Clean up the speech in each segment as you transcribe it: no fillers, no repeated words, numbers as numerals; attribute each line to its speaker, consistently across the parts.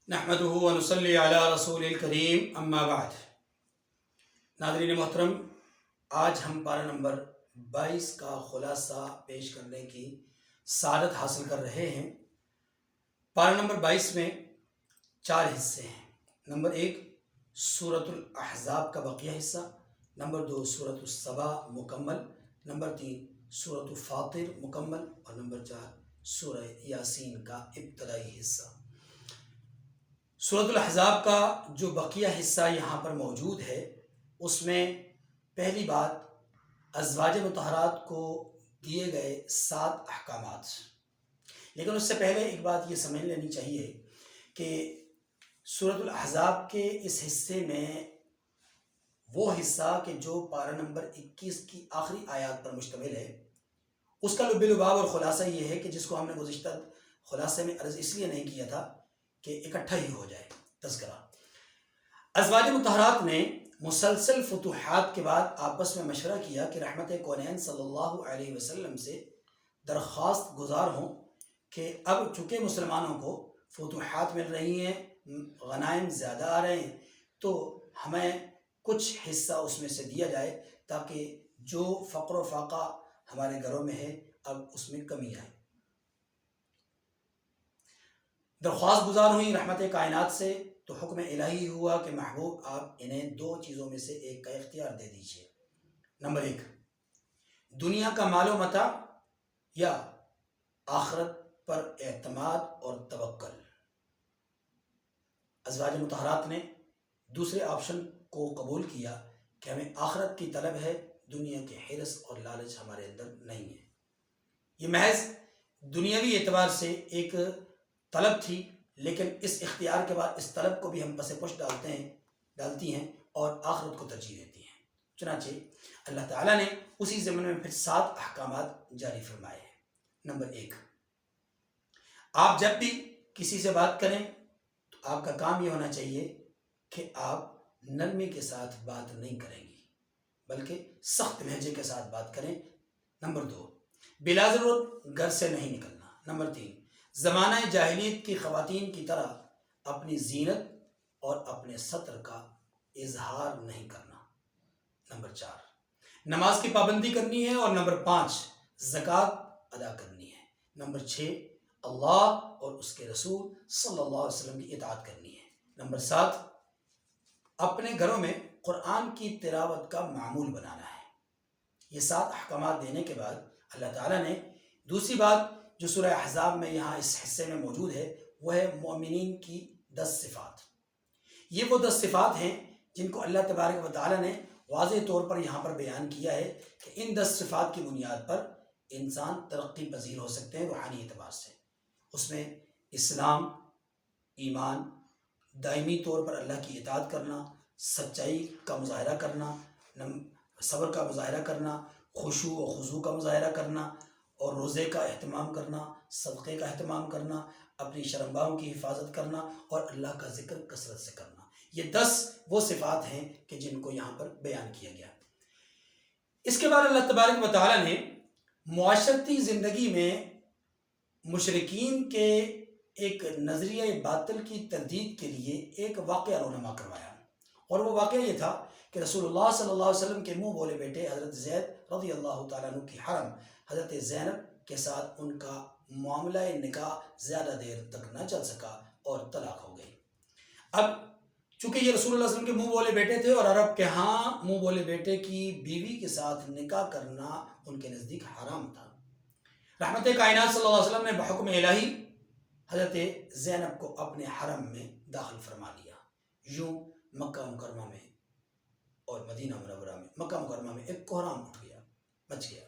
Speaker 1: نحمدہ و نصلی علی رسول الکریم اما بعد۔ ناظرین محترم، آج ہم پارہ نمبر 22 کا خلاصہ پیش کرنے کی سعادت حاصل کر رہے ہیں۔ پارہ نمبر 22 میں 4 حصے ہیں۔ نمبر 1 سورۃ الاحزاب کا بقیہ حصہ، نمبر 2 سورۃ السبا مکمل، نمبر 3 سورۃ فاطر مکمل، اور نمبر 4 سورہ یاسین کا ابتدائی حصہ۔ سورۃ الاحزاب کا جو بقیہ حصہ یہاں پر موجود ہے، اس میں پہلی بات ازواج مطہرات کو دیے گئے 7 احکامات۔ لیکن اس سے پہلے ایک بات یہ سمجھ لینی چاہیے کہ سورۃ الاحزاب کے اس حصے میں وہ حصہ کہ جو پارہ نمبر 21 کی آخری آیات پر مشتمل ہے، اس کا لب لباب اور خلاصہ یہ ہے کہ جس کو ہم نے گزشتہ خلاصے میں عرض اس لیے نہیں کیا تھا کہ اکٹھا ہی ہو جائے تذکرہ۔ ازواج مطہرات نے مسلسل فتوحات کے بعد آپس میں مشورہ کیا کہ رحمت کونین صلی اللہ علیہ وسلم سے درخواست گزار ہوں کہ اب چونکہ مسلمانوں کو فتوحات مل رہی ہیں، غنائم زیادہ آ رہے ہیں، تو ہمیں کچھ حصہ اس میں سے دیا جائے تاکہ جو فقر و فاقہ ہمارے گھروں میں ہے اب اس میں کمی آئے۔ درخواست گزار ہوئی رحمت کائنات سے، تو حکم الہی ہوا کہ محبوب آپ انہیں 2 چیزوں میں سے ایک کا اختیار دے دیجیے۔ نمبر 1 دنیا کا مال و متاع یا آخرت پر اعتماد اور توکل۔ ازواج مطہرات نے دوسرے آپشن کو قبول کیا کہ ہمیں آخرت کی طلب ہے، دنیا کے حرص اور لالچ ہمارے اندر نہیں ہے۔ یہ محض دنیاوی اعتبار سے ایک طلب تھی، لیکن اس اختیار کے بعد اس طلب کو بھی ہم پس پش ڈالتی ہیں اور آخرت کو ترجیح دیتی ہیں۔ چنانچہ اللہ تعالیٰ نے اسی ضمن میں پھر 7 احکامات جاری فرمائے ہیں۔ نمبر 1 آپ جب بھی کسی سے بات کریں تو آپ کا کام یہ ہونا چاہیے کہ آپ نرمی کے ساتھ بات نہیں کریں گی، بلکہ سخت لہجے کے ساتھ بات کریں۔ نمبر 2 بلا ضرورت گھر سے نہیں نکلنا۔ نمبر 3 زمانہ جاہلیت کی خواتین کی طرح اپنی زینت اور اپنے سطر کا اظہار نہیں کرنا۔ نمبر 4 نماز کی پابندی کرنی ہے، اور نمبر 5 زکوٰۃ ادا کرنی ہے۔ نمبر 6 اللہ اور اس کے رسول صلی اللہ علیہ وسلم کی اطاعت کرنی ہے۔ نمبر 7 اپنے گھروں میں قرآن کی تلاوت کا معمول بنانا ہے۔ یہ 7 احکامات دینے کے بعد اللہ تعالیٰ نے دوسری بات جو سورہ احزاب میں یہاں اس حصے میں موجود ہے، وہ ہے مومنین کی 10 صفات۔ یہ وہ 10 صفات ہیں جن کو اللہ تبارک و تعالیٰ نے واضح طور پر یہاں پر بیان کیا ہے کہ ان 10 صفات کی بنیاد پر انسان ترقی پذیر ہو سکتے ہیں روحانی اعتبار سے۔ اس میں اسلام، ایمان، دائمی طور پر اللہ کی اطاعت کرنا، سچائی کا مظاہرہ کرنا، صبر کا مظاہرہ کرنا، خشوع و خضوع کا مظاہرہ کرنا، اور روزے کا اہتمام کرنا، صدقے کا اہتمام کرنا، اپنی شرمگاہوں کی حفاظت کرنا، اور اللہ کا ذکر کثرت سے کرنا۔ یہ 10 وہ صفات ہیں کہ جن کو یہاں پر بیان کیا گیا۔ اس کے بعد اللہ تبارک و تعالیٰ نے معاشرتی زندگی میں مشرکین کے ایک نظریہ باطل کی تردید کے لیے ایک واقعہ رونما کروایا، اور وہ واقعہ یہ تھا کہ رسول اللہ صلی اللہ علیہ وسلم کے منہ بولے بیٹے حضرت زید رضی اللہ تعالیٰ عنہ کی حرم حضرت زینب کے ساتھ ان کا معاملہ نکاح زیادہ دیر تک نہ چل سکا اور طلاق ہو گئی۔ اب چونکہ یہ رسول اللہ صلی اللہ علیہ وسلم کے منہ بولے بیٹے تھے، اور عرب کے ہاں منہ بولے بیٹے کی بیوی کے ساتھ نکاح کرنا ان کے نزدیک حرام تھا، رحمت کائنات صلی اللہ علیہ وسلم نے بحکم الہی حضرت زینب کو اپنے حرم میں داخل فرما لیا۔ یوں مکہ مکرمہ میں اور مدینہ منورہ میں، مکہ مکرمہ میں ایک کوہرام مچ گیا،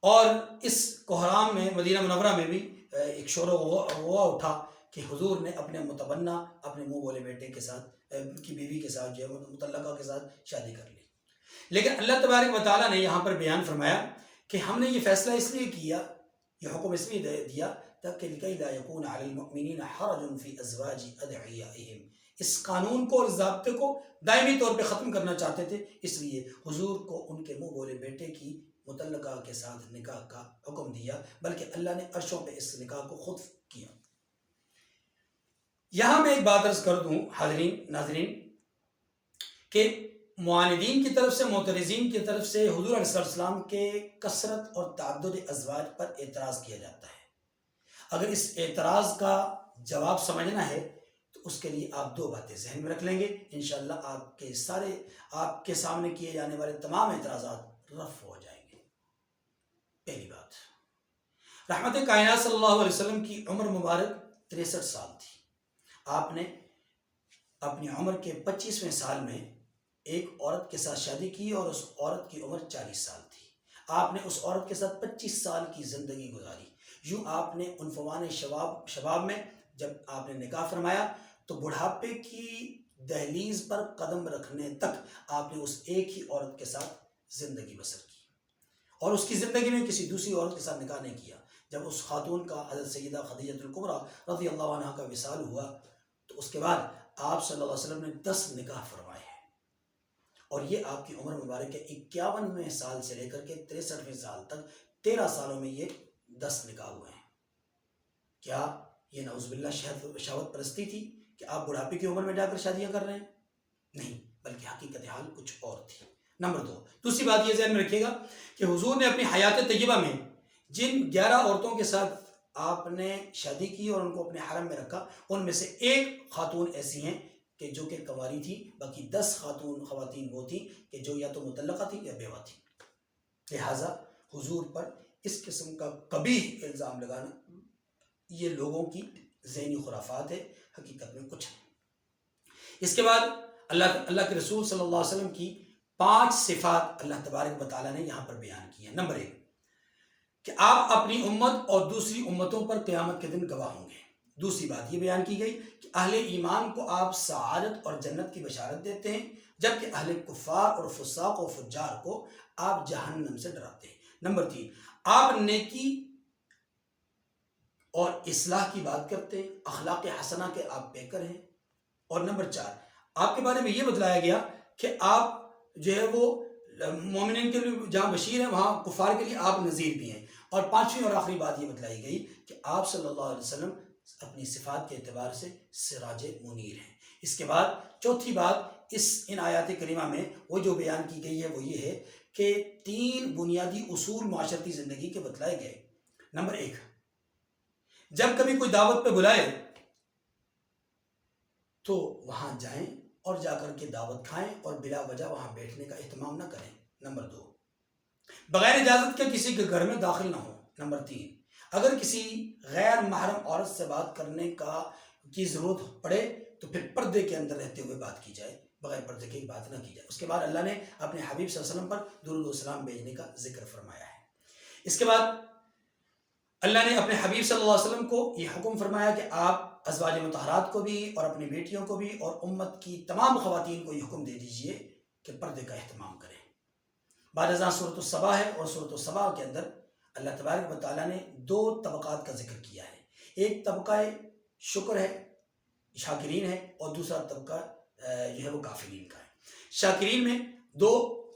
Speaker 1: اور اس کوہرام میں مدینہ منورہ میں بھی ایک شور و غوغا اٹھا کہ حضور نے اپنے متبنہ اپنے منہ بولے بیٹے کے ساتھ کی بیوی کے ساتھ جو ہے مطلقہ کے ساتھ شادی کر لی۔ لیکن اللہ تبارک و تعالیٰ نے یہاں پر بیان فرمایا کہ ہم نے یہ فیصلہ اس لیے کیا، یہ حکم اس لیے دیا تاکہ لکی لا یکون علی المؤمنین حرج فی ازواج ادعیائہم، اس قانون کو اور ضابطے کو دائمی طور پہ ختم کرنا چاہتے تھے، اس لیے حضور کو ان کے منہ بولے بیٹے کی مطلقہ کے ساتھ نکاح کا حکم دیا، بلکہ اللہ نے عرشوں پہ اس نکاح کو خود کیا۔ یہاں میں ایک بات عرض کر دوں حاضرین ناظرین کہ معاندین کی طرف سے معترضین کی طرف سے حضور علیہ السلام کے کثرت اور تعدد ازواج پر اعتراض کیا جاتا ہے. اگر اس اعتراض کا جواب سمجھنا ہے تو اس کے لیے آپ دو باتیں ذہن میں رکھ لیں گے، انشاءاللہ آپ کے سامنے کیے جانے والے تمام اعتراضات رفع ہو جائیں گے. پہلی بات، رحمت کائنات صلی اللہ علیہ وسلم کی عمر مبارک 63 سال تھی. آپ نے اپنی عمر کے 25ویں سال میں ایک عورت کے ساتھ شادی کی اور اس عورت کی عمر 40 سال تھی. آپ نے اس عورت کے ساتھ 25 سال کی زندگی گزاری. یوں آپ نے عنفوان شباب میں جب آپ نے نکاح فرمایا تو بڑھاپے کی دہلیز پر قدم رکھنے تک آپ نے اس ایک ہی عورت کے ساتھ زندگی بسر کی اور اس کی زندگی میں کسی دوسری عورت کے ساتھ نکاح نہیں کیا. جب اس خاتون کا حضرت سیدہ خدیجہ الکبریٰ رضی اللہ عنہا کا وصال ہوا تو اس کے بعد آپ صلی اللہ علیہ وسلم نے 10 نکاح فرمائے ہیں اور یہ آپ کی عمر مبارک کے 51ویں سال سے لے کر کے 63ویں سال تک 13 سالوں میں یہ 10 نکاح ہوئے ہیں. کیا یہ نعوذ باللہ شہوت پرستی تھی کہ آپ بڑھاپے کی عمر میں جا کر شادیاں کر رہے ہیں؟ نہیں، بلکہ حقیقت حال کچھ اور تھی. نمبر 2، دوسری بات یہ ذہن میں رکھیے گا کہ حضور نے اپنی حیات طیبہ میں جن 11 عورتوں کے ساتھ آپ نے شادی کی اور ان کو اپنے حرم میں رکھا، ان میں سے ایک خاتون ایسی ہیں کہ جو کہ کنواری تھی، باقی 10 خواتین وہ تھیں کہ جو یا تو مطلقہ تھی یا بیوہ تھی. لہٰذا حضور پر اس قسم کا قبیح الزام لگانا یہ لوگوں کی ذہنی خرافات ہے، حقیقت میں کچھ نہیں. اس کے بعد اللہ کے رسول صلی اللہ علیہ وسلم کی 5 صفات اللہ تبارک و تعالیٰ نے یہاں پر بیان کی ہیں. نمبر 1 کہ آپ اپنی امت اور دوسری امتوں پر قیامت کے دن گواہ ہوں گے. دوسری بات یہ بیان کی گئی کہ اہل ایمان کو آپ سعادت اور جنت کی بشارت دیتے ہیں، جبکہ اہل کفار اور فساق و فجار کو آپ جہنم سے ڈراتے ہیں. نمبر 3 آپ نیکی اور اصلاح کی بات کرتے ہیں، اخلاق حسنہ کے آپ پیکر ہیں. اور نمبر 4 آپ کے بارے میں یہ بتلایا گیا کہ آپ جو ہے وہ مومنین کے لیے جہاں بشیر ہیں وہاں کفار کے لیے آپ نذیر بھی ہیں. اور 5ویں اور آخری بات یہ بتلائی گئی کہ آپ صلی اللہ علیہ وسلم اپنی صفات کے اعتبار سے سراج منیر ہیں. اس کے بعد چوتھی بات ان آیات کریمہ میں وہ جو بیان کی گئی ہے وہ یہ ہے کہ 3 بنیادی اصول معاشرتی زندگی کے بتلائے گئے. نمبر 1، جب کبھی کوئی دعوت پہ بلائے تو وہاں جائیں اور جا کر کے دعوت کھائیں اور بلا وجہ وہاں بیٹھنے کا اہتمام نہ کریں. نمبر 2، بغیر اجازت کے کسی کے گھر میں داخل نہ ہو. نمبر 3، اگر کسی غیر محرم عورت سے بات کرنے کی ضرورت پڑے تو پھر پردے کے اندر رہتے ہوئے بات کی جائے، بغیر پردے کی بات نہ کی جائے. اس کے بعد اللہ نے اپنے حبیب صلی اللہ علیہ وسلم پر درود و سلام بھیجنے کا ذکر فرمایا ہے. اس کے بعد اللہ نے اپنے حبیب صلی اللہ علیہ وسلم کو یہ حکم فرمایا کہ آپ ازواج مطہرات کو بھی اور اپنی بیٹیوں کو بھی اور امت کی تمام خواتین کو یہ حکم دے دیجئے کہ پردے کا اہتمام کریں. بعد ازاں سورۃ السبا ہے اور سورۃ السبا کے اندر اللہ تبارک و تعالیٰ نے 2 طبقات کا ذکر کیا ہے. ایک طبقہ شکر ہے، شاکرین ہے، اور دوسرا طبقہ جو ہے وہ کافرین کا ہے. شاکرین میں 2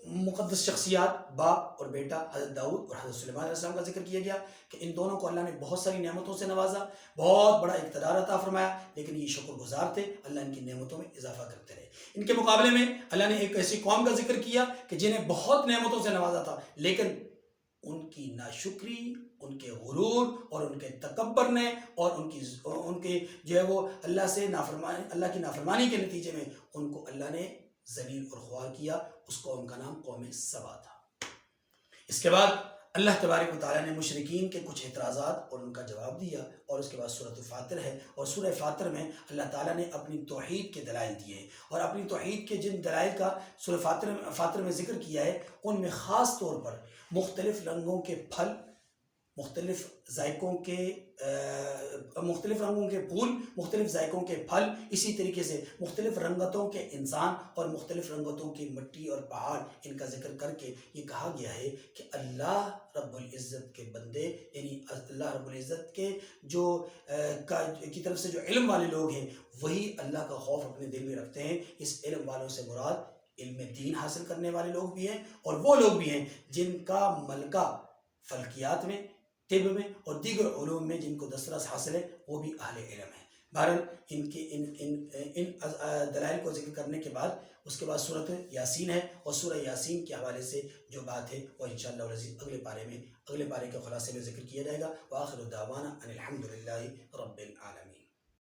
Speaker 1: مقدس شخصیات باپ اور بیٹا حضرت داؤد اور حضرت سلیمان علیہ السلام کا ذکر کیا گیا کہ ان دونوں کو اللہ نے بہت ساری نعمتوں سے نوازا، بہت بڑا اقتدار عطا فرمایا، لیکن یہ شکر گزار تھے، اللہ ان کی نعمتوں میں اضافہ کرتے رہے. ان کے مقابلے میں اللہ نے ایک ایسی قوم کا ذکر کیا کہ جنہیں بہت نعمتوں سے نوازا تھا، لیکن ان کی ناشکری، ان کے غرور اور ان کے تکبر نے اور ان کے جو ہے وہ اللہ کی نافرمانی کے نتیجے میں ان کو اللہ نے ذلیل اور خوار کیا. اس قوم کا نام قوم سبا تھا. اس کے بعد اللہ تبارک و تعالیٰ نے مشرکین کے کچھ اعتراضات اور ان کا جواب دیا، اور اس کے بعد سورۃ فاطر ہے، اور سورہ فاطر میں اللہ تعالیٰ نے اپنی توحید کے دلائل دیے، اور اپنی توحید کے جن دلائل کا سورہ فاطر میں ذکر کیا ہے ان میں خاص طور پر مختلف رنگوں کے پھل، مختلف رنگوں کے پھول، مختلف ذائقوں کے پھل، اسی طریقے سے مختلف رنگتوں کے انسان اور مختلف رنگتوں کی مٹی اور پہاڑ، ان کا ذکر کر کے یہ کہا گیا ہے کہ اللہ رب العزت کے بندے، یعنی اللہ رب العزت کے کی طرف سے جو علم والے لوگ ہیں وہی اللہ کا خوف اپنے دل میں رکھتے ہیں. اس علم والوں سے مراد علم دین حاصل کرنے والے لوگ بھی ہیں، اور وہ لوگ بھی ہیں جن کا ملکہ فلکیات میں، طب میں اور دیگر علوم میں جن کو دسترس حاصل ہے، وہ بھی اہل علم ہیں. بہرحال ان کے ان دلائل کو ذکر کرنے کے بعد اس کے بعد سورۃ یاسین ہے، اور سورہ یاسین کے حوالے سے جو بات ہے وہ انشاءاللہ العزیز اگلے پارے کے خلاصے میں ذکر کیا جائے گا۔ وآخر دعوانا ان الحمد للہ رب العالمین۔